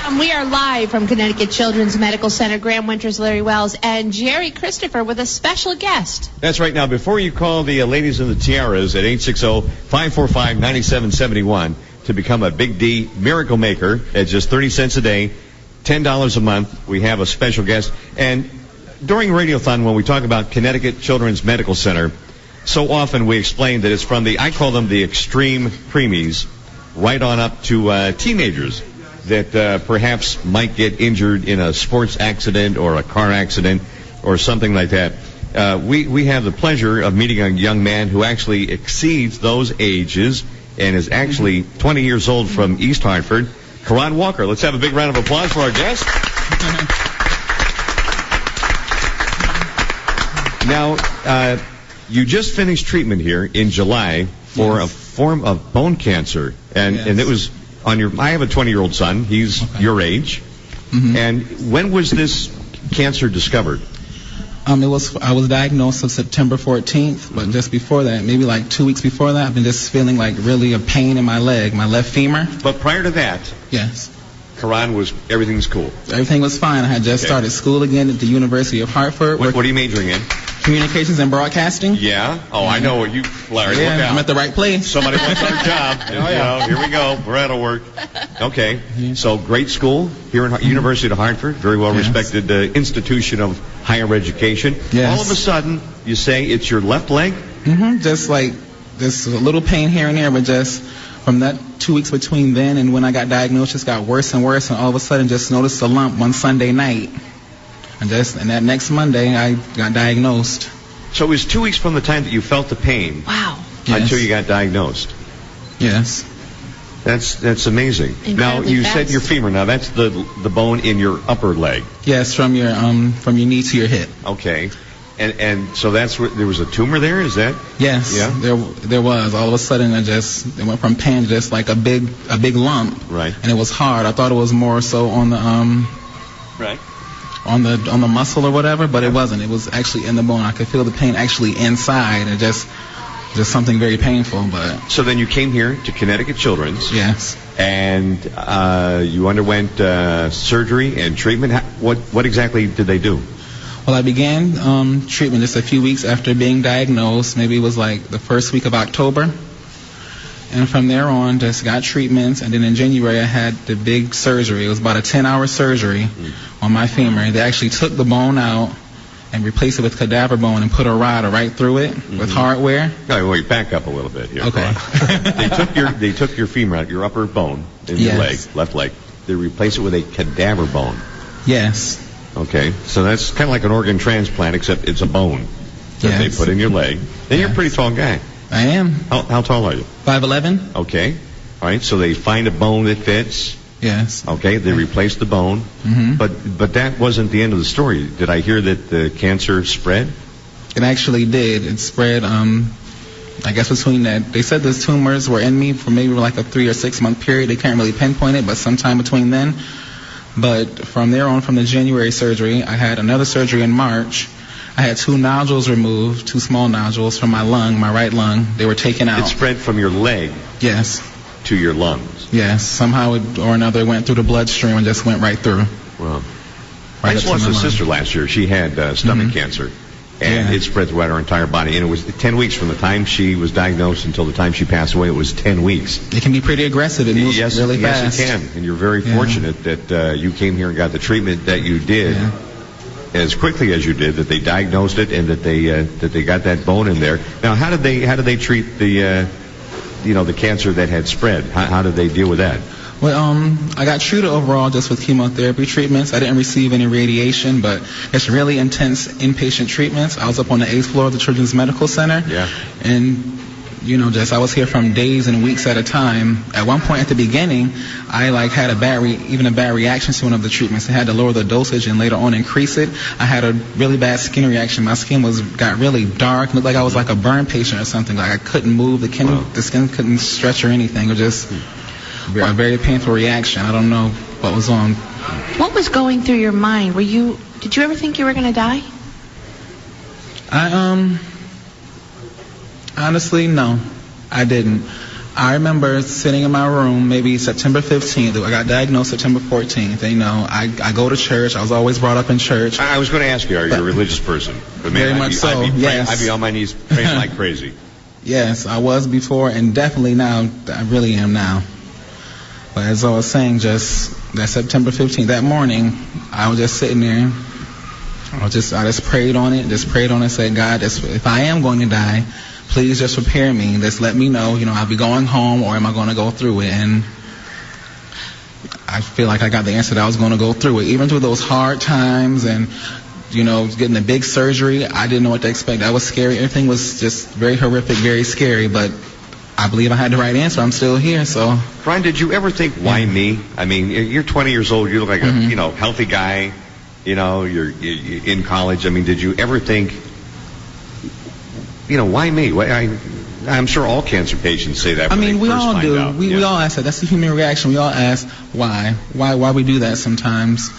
We are live from Connecticut Children's Medical Center. Graham Winters, Larry Wells, and Jerry Kristafer with a special guest. That's right. Now, before you call the ladies in the tiaras at 860-545-9771 to become a Big D Miracle Maker at just 30 cents a day, $10 a month, we have a special guest. And during Radiothon, when we talk about Connecticut Children's Medical Center, so often we explain that it's from I call them the extreme preemies, right on up to teenagers that perhaps might get injured in a sports accident or a car accident or something like that. We have the pleasure of meeting a young man who actually exceeds those ages and is actually 20 years old from East Hartford, Quoron Walker. Let's have a big round of applause for our guest. Now, you just finished treatment here in July for a form of bone cancer, and it was on your. I have a 20-year-old son. He's your age. And when was this cancer discovered? I was diagnosed on September 14th, but just before that, maybe like 2 weeks before that, I've been just feeling like really a pain in my leg, my left femur. But prior to that, yes, Quoron everything's cool. Everything was fine. I had just started school again at the University of Hartford. What are you majoring in? Communications and broadcasting. Yeah. Oh, I know what you, Larry. Yeah, look out. I'm at the right place. Somebody wants our job. You know, here we go. That'll work. Okay. So great school here in University of Hartford. Very well respected institution of higher education. Yes. All of a sudden, you say it's your left leg? Just like just a little pain here and there, but just from that 2 weeks between then and when I got diagnosed, just got worse and worse, and all of a sudden just noticed a lump one Sunday night. And that next Monday, I got diagnosed. So it was 2 weeks from the time that you felt the pain. Wow. Until you got diagnosed. Yes. That's amazing. Incredibly now you fast. said your femur. Now that's the bone in your upper leg. Yes, from your knee to your hip. Okay. And so that's where there was a tumor there. Is that? Yes. Yeah. There was. All of a sudden, it went from pain to just like a big lump. Right. And it was hard. I thought it was more so on the Right. on the muscle or whatever, but it wasn't. It was actually in the bone. I could feel the pain actually inside, and just something very painful. But so then you came here to Connecticut Children's. Yes. And you underwent surgery and treatment. What exactly did they do? Well, I began treatment just a few weeks after being diagnosed. Maybe it was like the first week of October. And from there on, just got treatments. And then in January, I had the big surgery. It was about a 10-hour surgery on my femur. They actually took the bone out and replaced it with cadaver bone and put a rod right through it with hardware. Oh, wait, back up a little bit here. Okay. They took your femur out, your upper bone in your leg, left leg. They replaced it with a cadaver bone. Yes. Okay, so that's kind of like an organ transplant, except it's a bone that they put in your leg. And you're a pretty tall guy. I am. How tall are you? 5'11". Okay. All right, so they find a bone that fits. Yes. Okay, they replaced the bone. But that wasn't the end of the story. Did I hear that the cancer spread? It actually did. It spread, I guess between that. They said those tumors were in me for maybe like a 3 or 6 month period. They can't really pinpoint it, but sometime between then. But from there on, from the January surgery, I had another surgery in March. I had 2 nodules removed, 2 small nodules from my lung, my right lung. They were taken out. It spread from your leg. Yes. To your lungs. Yes. Somehow or another, it went through the bloodstream and just went right through. Well, I just lost a sister last year. She had stomach cancer, and it spread throughout her entire body. And it was 10 weeks from the time she was diagnosed until the time she passed away. It was 10 weeks. It can be pretty aggressive. It moves really fast. Yes, it can. And you're very fortunate that you came here and got the treatment that you did. As quickly as you did, that they diagnosed it and that they got that bone in there. Now, how did they treat the cancer that had spread? How did they deal with that? Well, I got treated overall just with chemotherapy treatments. I didn't receive any radiation, but it's really intense inpatient treatments. I was up on the 8th floor of the Children's Medical Center. Yeah. And I was here from days and weeks at a time. At one point at the beginning, I had a bad reaction to one of the treatments. I had to lower the dosage and later on increase it. I had a really bad skin reaction. My skin got really dark, looked like I was like a burn patient or something. Like I couldn't move, the skin couldn't stretch or anything. It was just a very painful reaction. I don't know what was on. What was going through your mind? Did you ever think you were going to die? Honestly, no, I didn't. I remember sitting in my room maybe September 15th. I got diagnosed September 14th. And, I go to church. I was always brought up in church. I was going to ask you, are you a religious person? But man, very much so, yes. I'd be on my knees praying like crazy. Yes, I was before, and definitely now. I really am now. But as I was saying, just that September 15th, that morning, I was just sitting there. I just prayed on it. Said, God, if I am going to die, please just prepare me. Just let me know, I'll be going home, or am I going to go through it? And I feel like I got the answer that I was going to go through it. Even through those hard times and, getting a big surgery, I didn't know what to expect. That was scary. Everything was just very horrific, very scary. But I believe I had the right answer. I'm still here, so. Brian, did you ever think, why me? I mean, you're 20 years old. You look like a, healthy guy. You're in college. I mean, did you ever think, why me? I'm sure all cancer patients say that. We all do. We all ask that. That's the human reaction. We all ask why. Why we do that sometimes.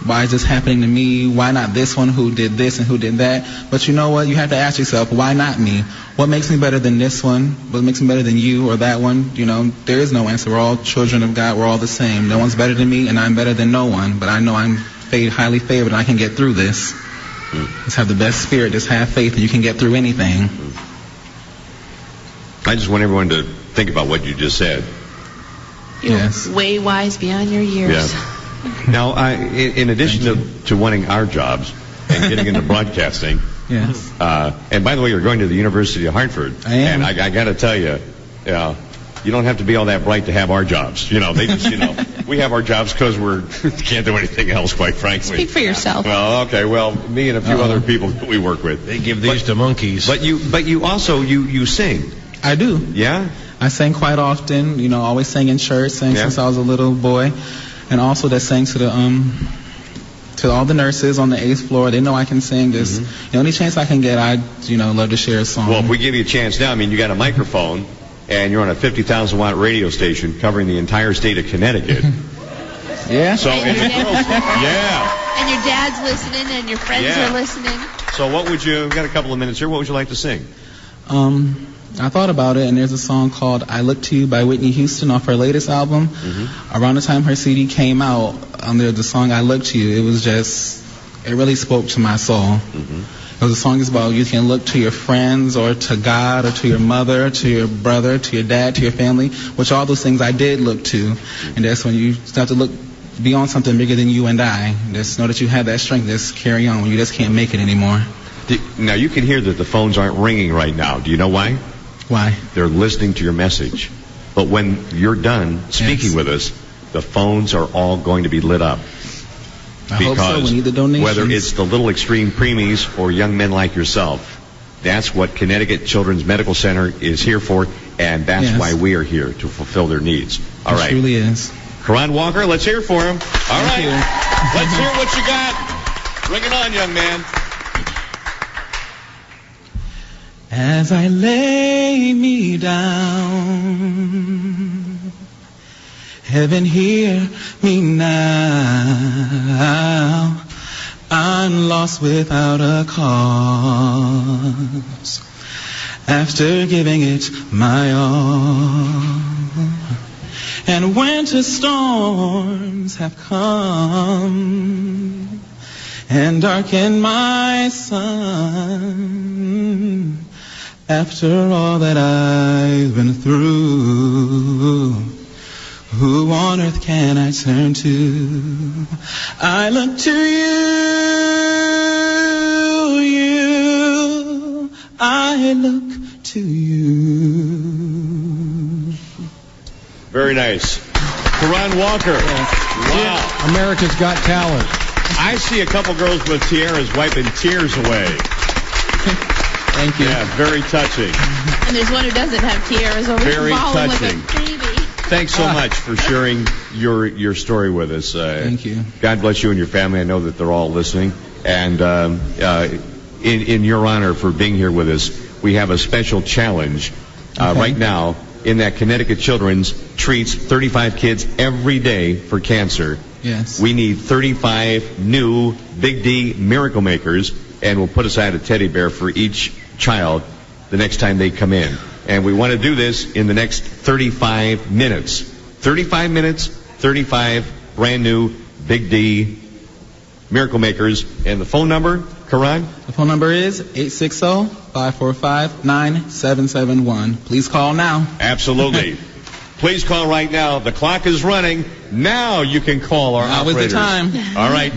Why is this happening to me? Why not this one who did this and who did that? But you know what? You have to ask yourself, why not me? What makes me better than this one? What makes me better than you or that one? There is no answer. We're all children of God. We're all the same. No one's better than me, and I'm better than no one. But I know I'm highly favored, and I can get through this. Just have the best spirit. Just have faith, and you can get through anything. I just want everyone to think about what you just said. You're way wise beyond your years. Yeah. Now, in addition to wanting our jobs and getting into broadcasting, yes. And by the way, you're going to the University of Hartford. I am. And I got to tell you, you don't have to be all that bright to have our jobs. They just, we have our jobs because we can't do anything else, quite frankly. Speak for yourself. Well, okay. Well, me and a few other people that we work with. They give these to monkeys. But you also you sing. I do. Yeah. I sang quite often. Always sang in church. Sang since I was a little boy. And also that sang to all the nurses on the 8th floor. They know I can sing. Just any chance I can get, I'd love to share a song. Well, if we give you a chance now, you got a microphone and you're on a 50,000 watt radio station covering the entire state of Connecticut. Yeah. So and your and your dad's listening and your friends are listening. So we've got a couple of minutes here. What would you like to sing? I thought about it, and there's a song called I Look to You by Whitney Houston off her latest album. Around the time her CD came out, under the song I Look to You, it really spoke to my soul. It was a song that's about you can look to your friends or to God or to your mother, to your brother, to your dad, to your family, which all those things I did look to. And that's when you start to look beyond something bigger than you and I. Just know that you have that strength. Just carry on when you just can't make it anymore. Now, you can hear that the phones aren't ringing right now. Do you know why? Why? They're listening to your message. But when you're done speaking with us, the phones are all going to be lit up. I hope so. We need the donations. Whether it's the little extreme preemies or young men like yourself, that's what Connecticut Children's Medical Center is here for, and that's why we are here, to fulfill their needs. All right. It truly is. Quoron Walker, let's hear for him. All right. Thank you. Let's hear what you got. Bring it on, young man. As I lay me down, heaven hear me now. I'm lost without a cause, after giving it my all. And winter storms have come and darkened my sun. After all that I've been through, who on earth can I turn to? I look to you, I look to you. Very nice. Quoron Walker. Wow. America's Got Talent. I see a couple girls with tiaras wiping tears away. Thank you. Yeah, very touching. And there's one who doesn't have tiaras over there. Very touching. With a baby. Thanks so much for sharing your story with us. Thank you. God bless you and your family. I know that they're all listening. And in your honor for being here with us, we have a special challenge right now in that Connecticut Children's treats 35 kids every day for cancer. Yes. We need 35 new Big D miracle makers, and we'll put aside a teddy bear for each child the next time they come in. And we want to do this in the next 35 minutes. 35 minutes, 35 brand new Big D Miracle Makers. And the phone number, Quoron? The phone number is 860-545-9771. Please call now. Absolutely. Please call right now. The clock is running. Now you can call our now operators. Is the time. All right,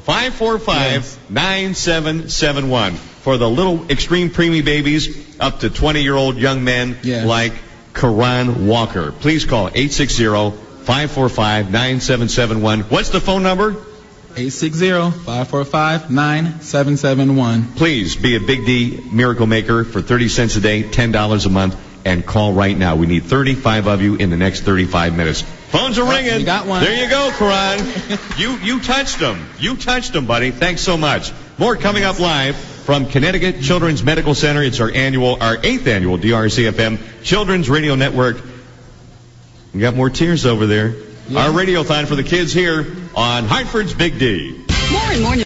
860-545-9771. For the little extreme preemie babies up to 20-year-old young men like Quoron Walker. Please call 860-545-9771. What's the phone number? 860-545-9771. Please be a Big D Miracle Maker for 30 cents a day, $10 a month, and call right now. We need 35 of you in the next 35 minutes. Phones are ringing. We got one. There you go, Quoron. You touched them. You touched them, buddy. Thanks so much. More coming up live from Connecticut Children's Medical Center. It's our 8th annual DRCFM Children's Radio Network. We got more tears over there. Our Radiothon for the kids here on Hartford's Big D. More and more